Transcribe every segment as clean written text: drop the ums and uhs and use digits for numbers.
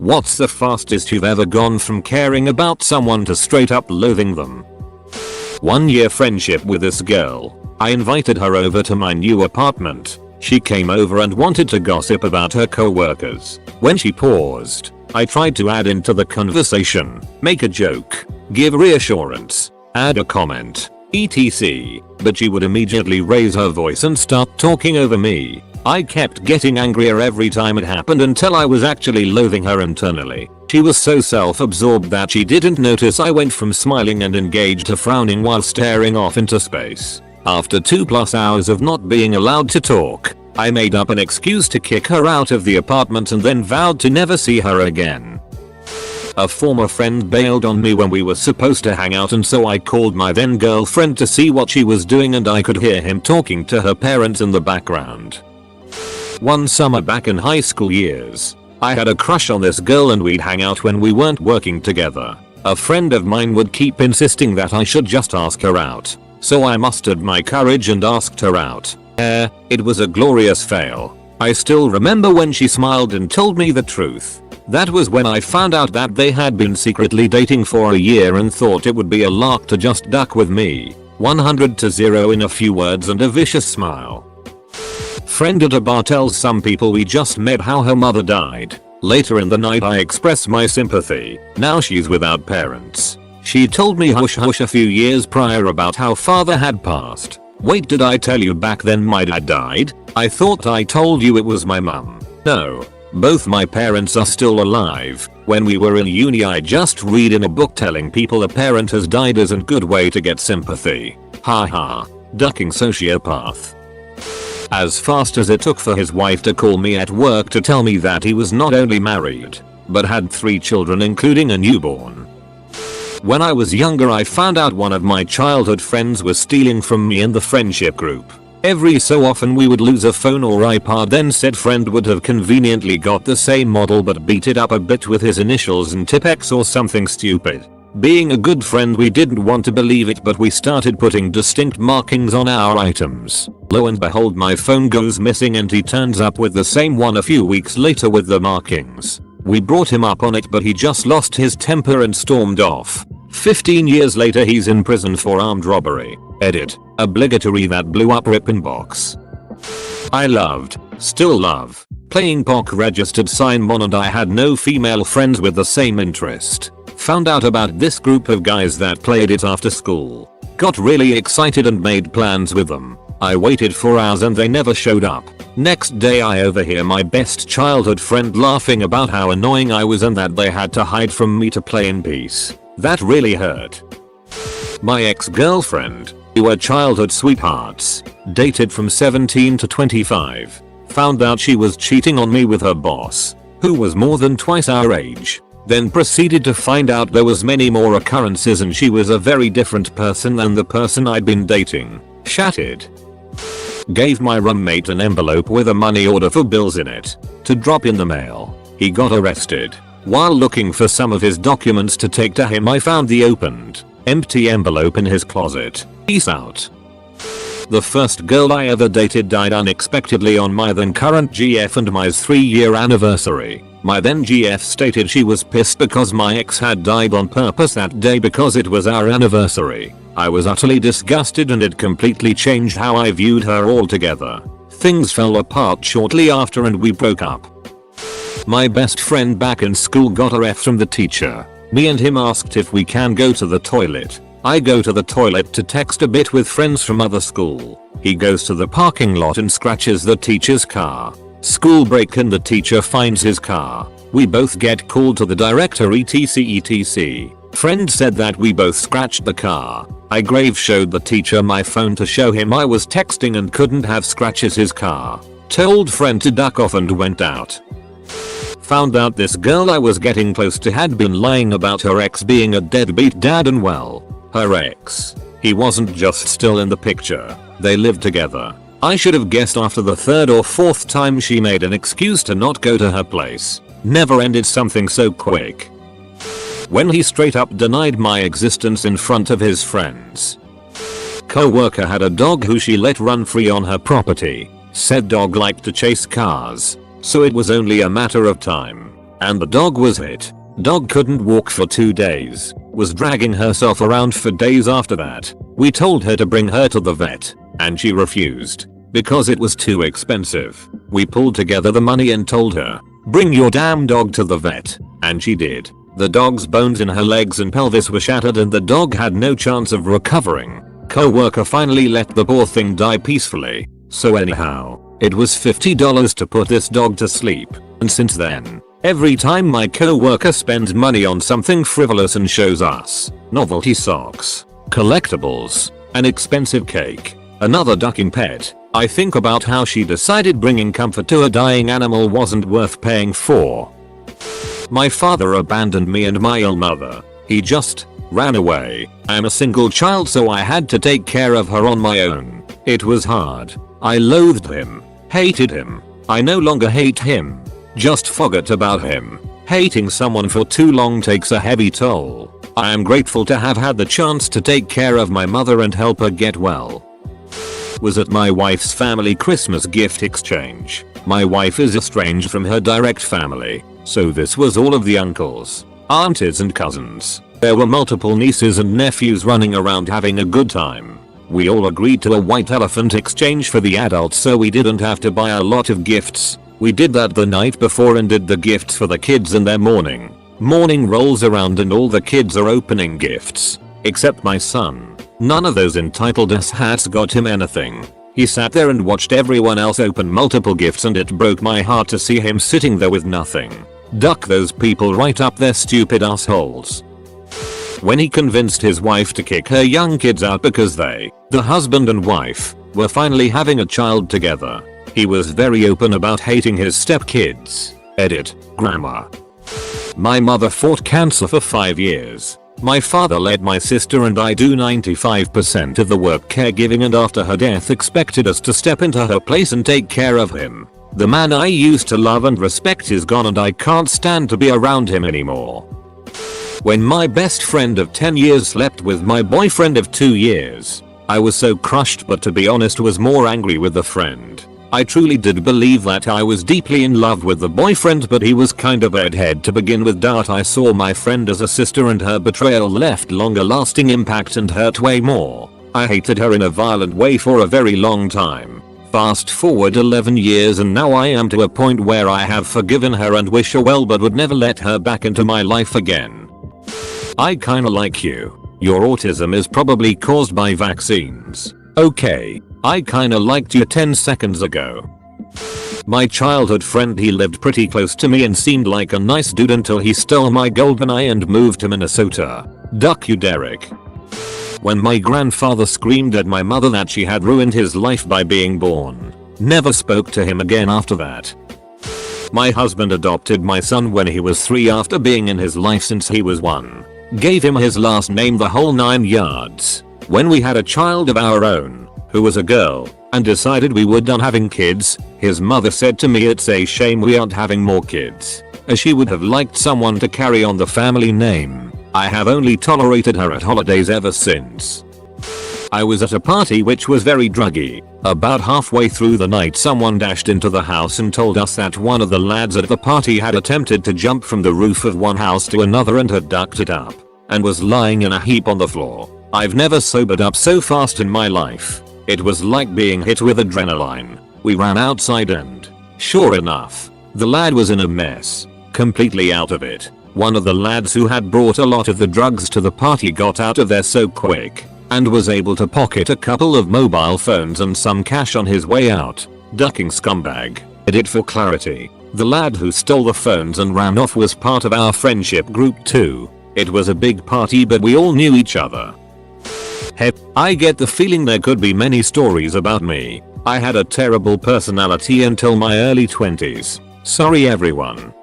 What's the fastest you've ever gone from caring about someone to straight up loathing them? 1 year friendship with this girl. I invited her over to my new apartment. She came over and wanted to gossip about her co-workers. When she paused, I tried to add into the conversation, make a joke, give reassurance, add a comment, etc. But she would immediately raise her voice and start talking over me. I kept getting angrier every time it happened until I was actually loathing her internally. She was so self-absorbed that she didn't notice I went from smiling and engaged to frowning while staring off into space. After 2+ hours of not being allowed to talk, I made up an excuse to kick her out of the apartment and then vowed to never see her again. A former friend bailed on me when we were supposed to hang out, and so I called my then girlfriend to see what she was doing, and I could hear him talking to her parents in the background. One summer back in high school years, I had a crush on this girl and we'd hang out when we weren't working together. A friend of mine would keep insisting that I should just ask her out. So I mustered my courage and asked her out. It was a glorious fail. I still remember when she smiled and told me the truth. That was when I found out that they had been secretly dating for a year and thought it would be a lark to just duck with me. 100-0 in a few words and a vicious smile. Friend at a bar tells some people we just met how her mother died. Later in the night I express my sympathy. Now she's without parents. She told me hush hush a few years prior about how father had passed. Wait, did I tell you back then my dad died? I thought I told you it was my mum. No. Both my parents are still alive. When we were in uni I just read in a book telling people a parent has died isn't good way to get sympathy. Haha. Ducking sociopath. As fast as it took for his wife to call me at work to tell me that he was not only married, but had 3 children including a newborn. When I was younger I found out one of my childhood friends was stealing from me in the friendship group. Every so often we would lose a phone or iPad, then said friend would have conveniently got the same model but beat it up a bit with his initials and Tipex or something stupid. Being a good friend we didn't want to believe it, but we started putting distinct markings on our items. Lo and behold, my phone goes missing and he turns up with the same one a few weeks later with the markings. We brought him up on it but he just lost his temper and stormed off. 15 years later he's in prison for armed robbery. Edit. Obligatory that blew up rip inbox. I loved, still love, playing POC registered sign mon, and I had no female friends with the same interest. Found out about this group of guys that played it after school. Got really excited and made plans with them. I waited for hours and they never showed up. Next day I overhear my best childhood friend laughing about how annoying I was and that they had to hide from me to play in peace. That really hurt. My ex-girlfriend, we were childhood sweethearts, dated from 17 to 25. Found out she was cheating on me with her boss, who was more than twice our age. Then proceeded to find out there was many more occurrences and she was a very different person than the person I'd been dating. Shattered. Gave my roommate an envelope with a money order for bills in it to drop in the mail. He got arrested. While looking for some of his documents to take to him I found the opened, empty envelope in his closet. Peace out. The first girl I ever dated died unexpectedly on my then current GF and my 3-year anniversary. My then GF stated she was pissed because my ex had died on purpose that day because it was our anniversary. I was utterly disgusted and it completely changed how I viewed her altogether. Things fell apart shortly after and we broke up. My best friend back in school got a F from the teacher. Me and him asked if we can go to the toilet. I go to the toilet to text a bit with friends from other school. He goes to the parking lot and scratches the teacher's car. School break and the teacher finds his car. We both get called to the director etc. Friend said that we both scratched the car. I grave showed the teacher my phone to show him I was texting and couldn't have scratches his car. Told friend to duck off and went out. Found out this girl I was getting close to had been lying about her ex being a deadbeat dad, and well, her ex, he wasn't just still in the picture, they lived together. I should have guessed after the 3rd or 4th time she made an excuse to not go to her place. Never ended something so quick. When he straight up denied my existence in front of his friends. Co-worker had a dog who she let run free on her property. Said dog liked to chase cars, so it was only a matter of time. and the dog was hit. Dog couldn't walk for 2 days, was dragging herself around for days after that. We told her to bring her to the vet, and she refused, because it was too expensive. We pulled together the money and told her, bring your damn dog to the vet, and she did. The dog's bones in her legs and pelvis were shattered and the dog had no chance of recovering. Co-worker finally let the poor thing die peacefully. So anyhow, it was $50 to put this dog to sleep, and since then, every time my co-worker spends money on something frivolous and shows us novelty socks, collectibles, an expensive cake, another ducking pet, I think about how she decided bringing comfort to a dying animal wasn't worth paying for. My father abandoned me and my ill mother. He just ran away. I'm a single child, so I had to take care of her on my own. It was hard. I loathed him, hated him. I no longer hate him, just forgot about him. Hating someone for too long takes a heavy toll. I am grateful to have had the chance to take care of my mother and help her get well. Was at my wife's family Christmas gift exchange. My wife is estranged from her direct family, so this was all of the uncles, aunties and cousins. There were multiple nieces and nephews running around having a good time. We all agreed to a white elephant exchange for the adults so we didn't have to buy a lot of gifts. We did that the night before and did the gifts for the kids in their morning. Morning rolls around and all the kids are opening gifts, except my son. None of those entitled asshats got him anything. He sat there and watched everyone else open multiple gifts and it broke my heart to see him sitting there with nothing. Duck those people right up their stupid assholes. When he convinced his wife to kick her young kids out because they, the husband and wife, were finally having a child together, he was very open about hating his stepkids. Edit, grammar. My mother fought cancer for 5 years. My father let my sister and I do 95% of the work caregiving and after her death expected us to step into her place and take care of him. The man I used to love and respect is gone and I can't stand to be around him anymore. When my best friend of 10 years slept with my boyfriend of 2 years, I was so crushed, but to be honest was more angry with the friend. I truly did believe that I was deeply in love with the boyfriend, but he was kind of bedhead to begin with. I saw my friend as a sister and her betrayal left longer lasting impact and hurt way more. I hated her in a violent way for a very long time. Fast forward 11 years and now I am to a point where I have forgiven her and wish her well but would never let her back into my life again. I kinda like you. Your autism is probably caused by vaccines. Okay, I kinda liked you 10 seconds ago. My childhood friend, he lived pretty close to me and seemed like a nice dude until he stole my GoldenEye and moved to Minnesota. Duck you, Derek. When my grandfather screamed at my mother that she had ruined his life by being born. Never spoke to him again after that. My husband adopted my son when he was 3 after being in his life since he was 1. Gave him his last name, the whole 9 yards. When we had a child of our own, who was a girl, and decided we were done having kids, his mother said to me it's a shame we aren't having more kids, as she would have liked someone to carry on the family name. I have only tolerated her at holidays ever since. I was at a party which was very druggy. About halfway through the night someone dashed into the house and told us that one of the lads at the party had attempted to jump from the roof of one house to another and had ducked it up, and was lying in a heap on the floor. I've never sobered up so fast in my life. It was like being hit with adrenaline. We ran outside and, sure enough, the lad was in a mess, completely out of it. One of the lads who had brought a lot of the drugs to the party got out of there so quick, and was able to pocket a couple of mobile phones and some cash on his way out. Ducking scumbag. Edit for clarity. The lad who stole the phones and ran off was part of our friendship group too. It was a big party but we all knew each other. Heck, I get the feeling there could be many stories about me. I had a terrible personality until my early 20s. Sorry everyone.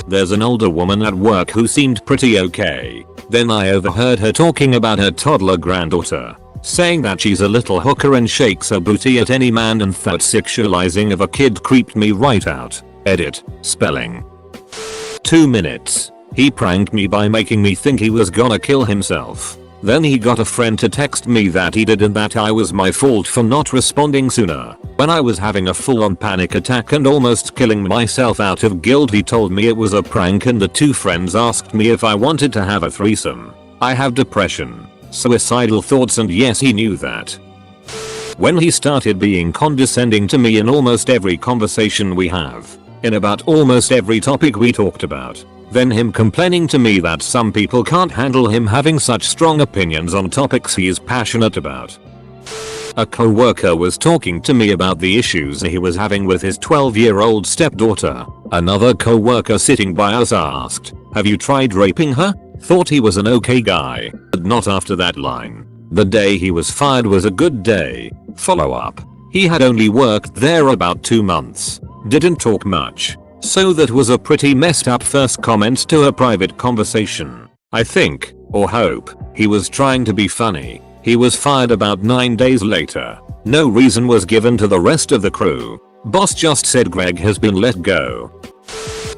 There's an older woman at work who seemed pretty okay. Then I overheard her talking about her toddler granddaughter, saying that she's a little hooker and shakes her booty at any man, and that sexualizing of a kid creeped me right out. Edit, spelling. 2 minutes. He pranked me by making me think he was gonna kill himself. Then he got a friend to text me that he did and that I was my fault for not responding sooner. When I was having a full-on panic attack and almost killing myself out of guilt, he told me it was a prank and the two friends asked me if I wanted to have a threesome. I have depression, suicidal thoughts, and yes, he knew that. When he started being condescending to me in almost every conversation we have, in about almost every topic we talked about. Then him complaining to me that some people can't handle him having such strong opinions on topics he is passionate about. A co-worker was talking to me about the issues he was having with his 12-year-old stepdaughter. Another co-worker sitting by us asked, "Have you tried raping her?" Thought he was an okay guy, but not after that line. The day he was fired was a good day. Follow up. He had only worked there about 2 months. Didn't talk much. So that was a pretty messed up first comment to a private conversation. I think, or hope, he was trying to be funny. He was fired about 9 days later. No reason was given to the rest of the crew. Boss just said Greg has been let go.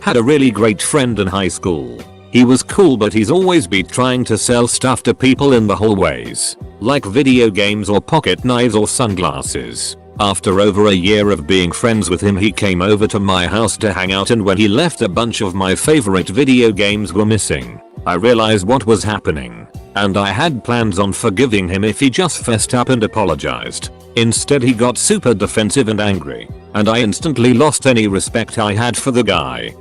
Had a really great friend in high school. He was cool, but he's always been trying to sell stuff to people in the hallways, like video games or pocket knives or sunglasses. After over a year of being friends with him, he came over to my house to hang out, and when he left, a bunch of my favorite video games were missing. I realized what was happening, and I had plans on forgiving him if he just fessed up and apologized. Instead, he got super defensive and angry, and I instantly lost any respect I had for the guy.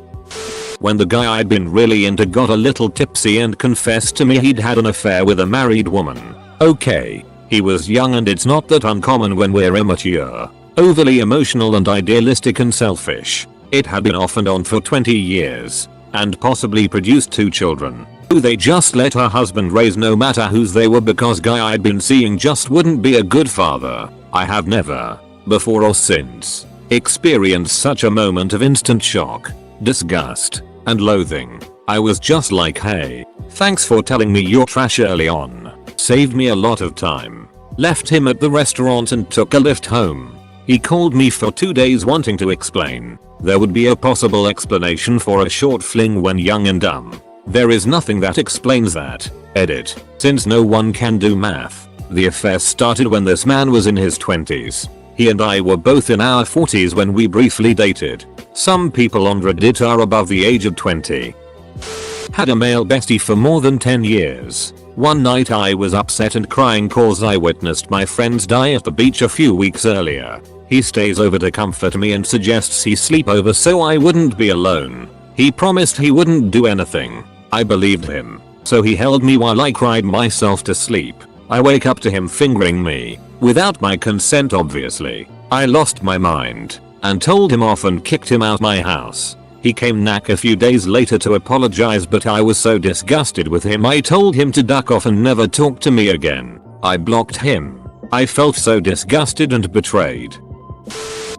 When the guy I'd been really into got a little tipsy and confessed to me he'd had an affair with a married woman. Okay. He was young, and it's not that uncommon when we're immature, overly emotional and idealistic and selfish. It had been off and on for 20 years, and possibly produced 2 children, who they just let her husband raise no matter whose they were, because guy I'd been seeing just wouldn't be a good father. I have never, before or since, experienced such a moment of instant shock, disgust, and loathing. I was just like, hey, thanks for telling me your trash early on. Saved me a lot of time. Left him at the restaurant and took a lift home. He called me for 2 days wanting to explain. There would be a possible explanation for a short fling when young and dumb. There is nothing that explains that. Edit. Since no one can do math, the affair started when this man was in his 20s. He and I were both in our 40s when we briefly dated. Some people on Reddit are above the age of 20. Had a male bestie for more than 10 years. One night I was upset and crying cause I witnessed my friends die at the beach a few weeks earlier. He stays over to comfort me and suggests he sleep over so I wouldn't be alone. He promised he wouldn't do anything. I believed him. So he held me while I cried myself to sleep. I wake up to him fingering me, without my consent obviously. I lost my mind, and told him off and kicked him out my house. He came back a few days later to apologize, but I was so disgusted with him I told him to duck off and never talk to me again. I blocked him. I felt so disgusted and betrayed.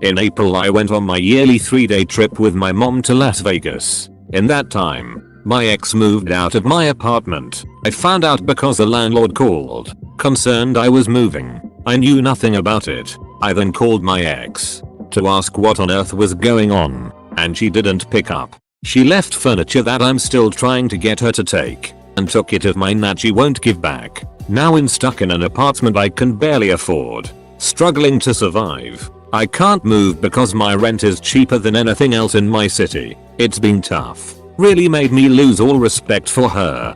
In April I went on my yearly 3-day trip with my mom to Las Vegas. In that time, my ex moved out of my apartment. I found out because the landlord called, concerned I was moving. I knew nothing about it. I then called my ex to ask what on earth was going on, and she didn't pick up. She left furniture that I'm still trying to get her to take, and took it of mine that she won't give back. Now I'm stuck in an apartment I can barely afford, struggling to survive. I can't move because my rent is cheaper than anything else in my city. It's been tough. Really made me lose all respect for her.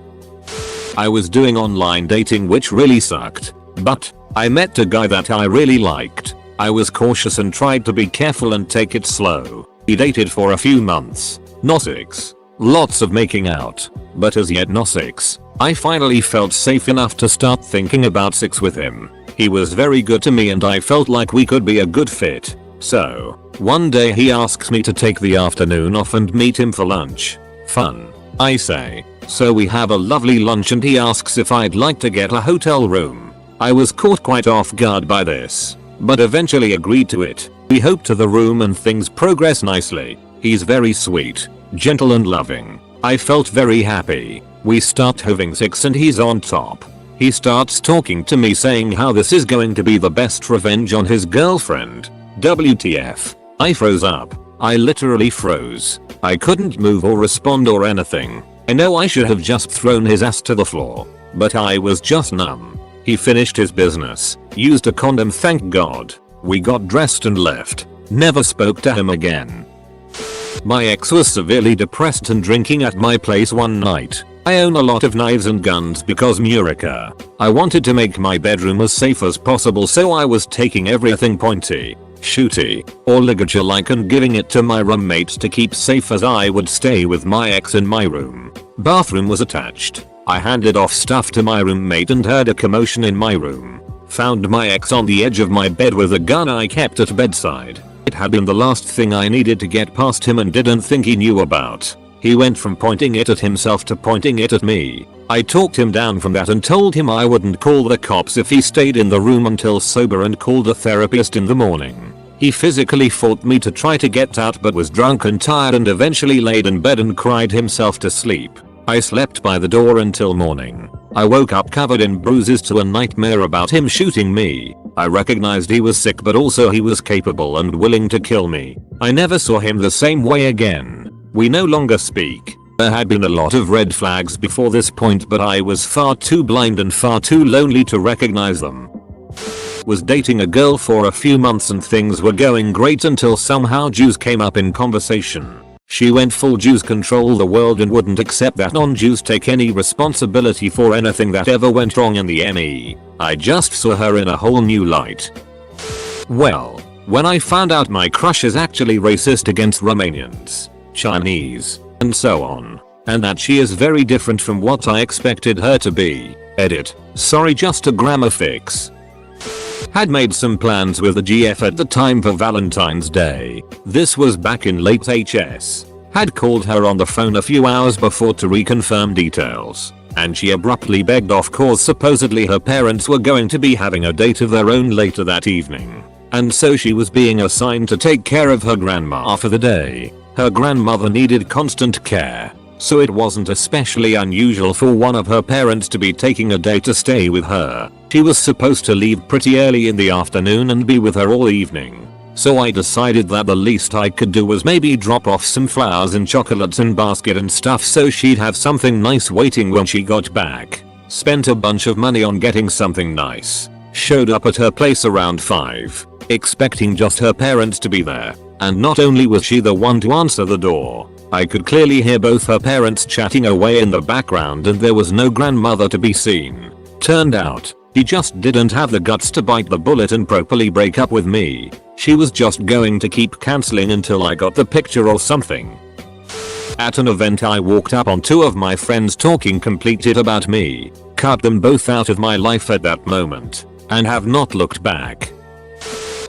I was doing online dating, which really sucked, but I met a guy that I really liked. I was cautious and tried to be careful and take it slow. We dated for a few months. No sex. Lots of making out, but as yet no sex. I finally felt safe enough to start thinking about sex with him. He was very good to me and I felt like we could be a good fit. So, one day he asks me to take the afternoon off and meet him for lunch. Fun, I say. So we have a lovely lunch and he asks if I'd like to get a hotel room. I was caught quite off guard by this, but eventually agreed to it. We hope to the room and things progress nicely. He's very sweet, gentle and loving. I felt very happy. We start having sex and he's on top. He starts talking to me saying how this is going to be the best revenge on his girlfriend. WTF. I froze up. I literally froze. I couldn't move or respond or anything. I know I should have just thrown his ass to the floor. but I was just numb. He finished his business, used a condom, thank God. We got dressed and left. Never spoke to him again. My ex was severely depressed and drinking at my place one night. I own a lot of knives and guns because Murica. I wanted to make my bedroom as safe as possible, so I was taking everything pointy, shooty, or ligature-like and giving it to my roommates to keep safe, as I would stay with my ex in my room. Bathroom was attached. I handed off stuff to my roommate and heard a commotion in my room. Found my ex on the edge of my bed with a gun I kept at bedside. It had been the last thing I needed to get past him and didn't think he knew about. He went from pointing it at himself to pointing it at me. I talked him down from that and told him I wouldn't call the cops if he stayed in the room until sober, and called a therapist in the morning. He physically fought me to try to get out but was drunk and tired and eventually laid in bed and cried himself to sleep. I slept by the door until morning. I woke up covered in bruises to a nightmare about him shooting me. I recognized he was sick, but also he was capable and willing to kill me. I never saw him the same way again. We no longer speak. There had been a lot of red flags before this point, but I was far too blind and far too lonely to recognize them. Was dating a girl for a few months and things were going great until somehow Jews came up in conversation. She went full Jews control the world and wouldn't accept that non-Jews take any responsibility for anything that ever went wrong in the ME. I just saw her in a whole new light. Well, when I found out my crush is actually racist against Romanians, Chinese, and so on, and that she is very different from what I expected her to be. Edit. Sorry, just a grammar fix. Had made some plans with the GF at the time for Valentine's Day. This was back in late HS. Had called her on the phone a few hours before to reconfirm details, and she abruptly begged off cause supposedly her parents were going to be having a date of their own later that evening, and so she was being assigned to take care of her grandma for the day. Her grandmother needed constant care, so it wasn't especially unusual for one of her parents to be taking a day to stay with her. She was supposed to leave pretty early in the afternoon and be with her all evening. So I decided that the least I could do was maybe drop off some flowers and chocolates and basket and stuff so she'd have something nice waiting when she got back. Spent a bunch of money on getting something nice. Showed up at her place around 5, expecting just her parents to be there. And not only was she the one to answer the door, I could clearly hear both her parents chatting away in the background and there was no grandmother to be seen. Turned out, she just didn't have the guts to bite the bullet and properly break up with me. She was just going to keep cancelling until I got the picture or something. At an event I walked up on 2 of my friends talking complete shit about me, cut them both out of my life at that moment, and have not looked back.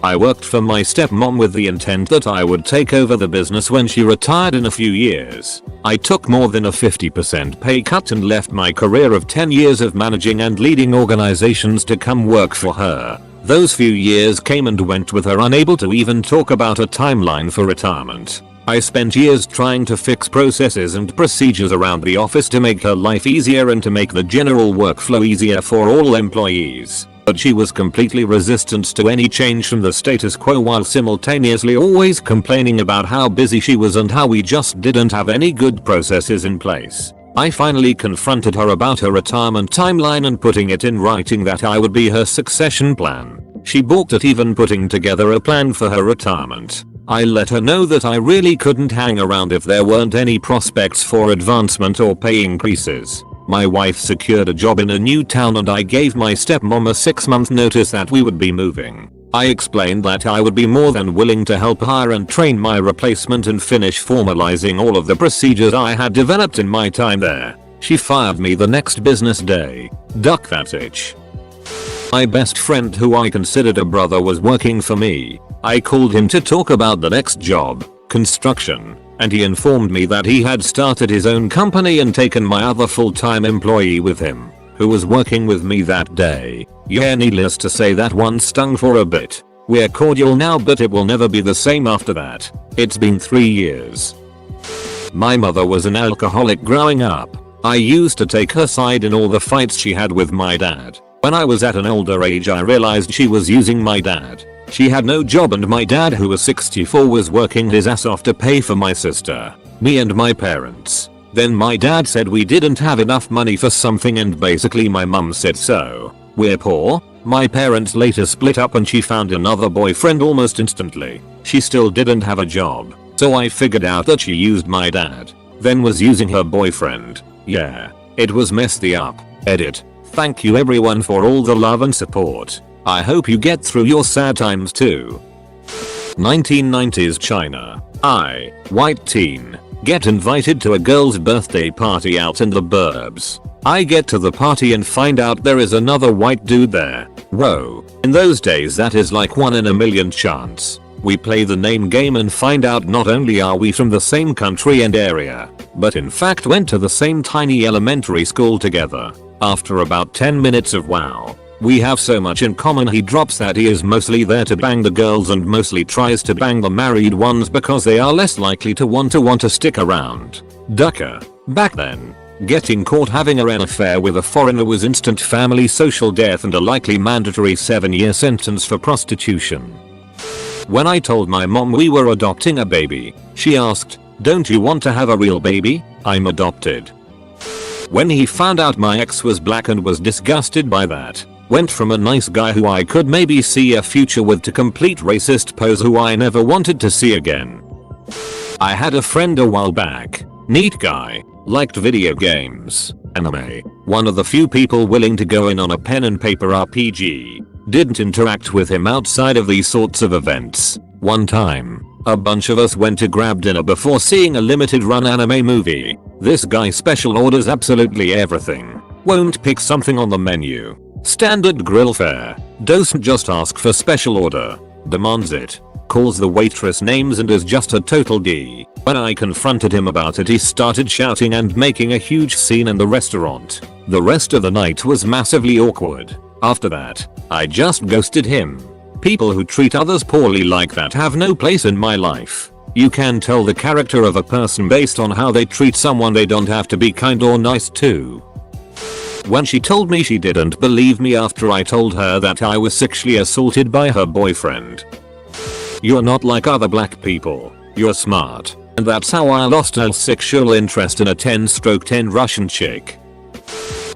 I worked for my stepmom with the intent that I would take over the business when she retired in a few years. I took more than a 50% pay cut and left my career of 10 years of managing and leading organizations to come work for her. Those few years came and went with her unable to even talk about a timeline for retirement. I spent years trying to fix processes and procedures around the office to make her life easier and to make the general workflow easier for all employees. But she was completely resistant to any change from the status quo while simultaneously always complaining about how busy she was and how we just didn't have any good processes in place. I finally confronted her about her retirement timeline and putting it in writing that I would be her succession plan. She balked at even putting together a plan for her retirement. I let her know that I really couldn't hang around if there weren't any prospects for advancement or pay increases. My wife secured a job in a new town and I gave my stepmom a 6-month notice that we would be moving. I explained that I would be more than willing to help hire and train my replacement and finish formalizing all of the procedures I had developed in my time there. She fired me the next business day. Duck that itch. My best friend, who I considered a brother, was working for me. I called him to talk about the next job, construction, and he informed me that he had started his own company and taken my other full-time employee with him, who was working with me that day. Yeah, needless to say that one stung for a bit. We're cordial now, but it will never be the same after that. It's been 3 years. My mother was an alcoholic growing up. I used to take her side in all the fights she had with my dad. When I was at an older age I realized she was using my dad. She had no job and my dad, who was 64, was working his ass off to pay for my sister, me and my parents. Then my dad said we didn't have enough money for something and basically my mum said so. We're poor. My parents later split up and she found another boyfriend almost instantly. She still didn't have a job. So I figured out that she used my dad. Then was using her boyfriend. Yeah. It was messy up. Edit. Thank you everyone for all the love and support. I hope you get through your sad times too. 1990s China. I, white teen, get invited to a girl's birthday party out in the burbs. I get to the party and find out there is another white dude there. Whoa. In those days that is like 1 in a million chance. We play the name game and find out not only are we from the same country and area, but in fact went to the same tiny elementary school together. After about 10 minutes of wow, we have so much in common, he drops that he is mostly there to bang the girls and mostly tries to bang the married ones because they are less likely to want to stick around. Ducker. Back then, getting caught having an affair with a foreigner was instant family social death and a likely mandatory 7-year sentence for prostitution. When I told my mom we were adopting a baby, she asked, "Don't you want to have a real baby?" I'm adopted. When he found out my ex was black and was disgusted by that, went from a nice guy who I could maybe see a future with to complete racist pose who I never wanted to see again. I had a friend a while back, neat guy, liked video games, anime, one of the few people willing to go in on a pen and paper RPG. Didn't interact with him outside of these sorts of events. One time, a bunch of us went to grab dinner before seeing a limited run anime movie. This guy special orders absolutely everything. Won't pick something on the menu. Standard grill fare. Doesn't just ask for special order. Demands it. Calls the waitress names and is just a total D. When I confronted him about it he started shouting and making a huge scene in the restaurant. The rest of the night was massively awkward. After that, I just ghosted him. People who treat others poorly like that have no place in my life. You can tell the character of a person based on how they treat someone. They don't have to be kind or nice too. When she told me she didn't believe me after I told her that I was sexually assaulted by her boyfriend. "You're not like other black people. You're smart." And that's how I lost all sexual interest in a 10/10 Russian chick.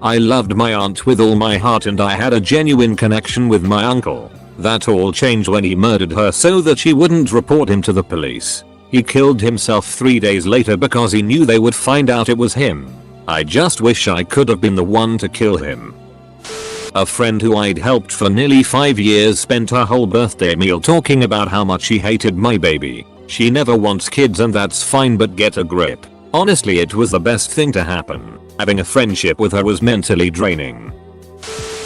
I loved my aunt with all my heart and I had a genuine connection with my uncle. That all changed when he murdered her so that she wouldn't report him to the police. He killed himself 3 days later because he knew they would find out it was him. I just wish I could have been the one to kill him. A friend who I'd helped for nearly 5 years spent her whole birthday meal talking about how much she hated my baby. She never wants kids and that's fine, but get a grip. Honestly, it was the best thing to happen. Having a friendship with her was mentally draining.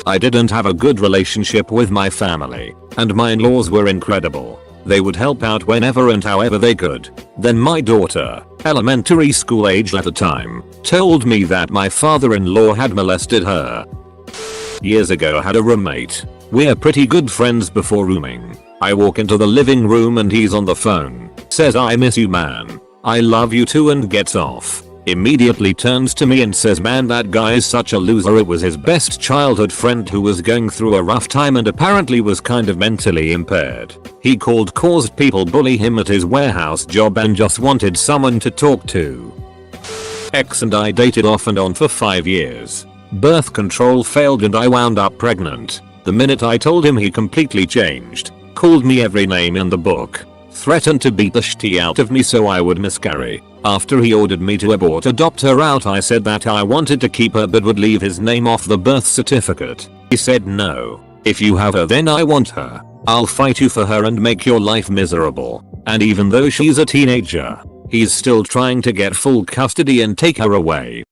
I didn't have a good relationship with my family, and my in-laws were incredible. They would help out whenever and however they could. Then my daughter, elementary school age at the time, told me that my father-in-law had molested her. Years ago I had a roommate. We're pretty good friends before rooming. I walk into the living room and he's on the phone. Says, "I miss you, man. I love you too," and gets off. Immediately turns to me and says, "Man, that guy is such a loser. It was his best childhood friend who was going through a rough time and apparently was kind of mentally impaired. He caused people bully him at his warehouse job and just wanted someone to talk to." Ex and I dated off and on for 5 years. Birth control failed and I wound up pregnant. The minute I told him, he completely changed. Called me every name in the book. Threatened to beat the shit out of me so I would miscarry. After he ordered me to adopt her out, I said that I wanted to keep her but would leave his name off the birth certificate. He said, "No. If you have her, then I want her. I'll fight you for her and make your life miserable." And even though she's a teenager, he's still trying to get full custody and take her away.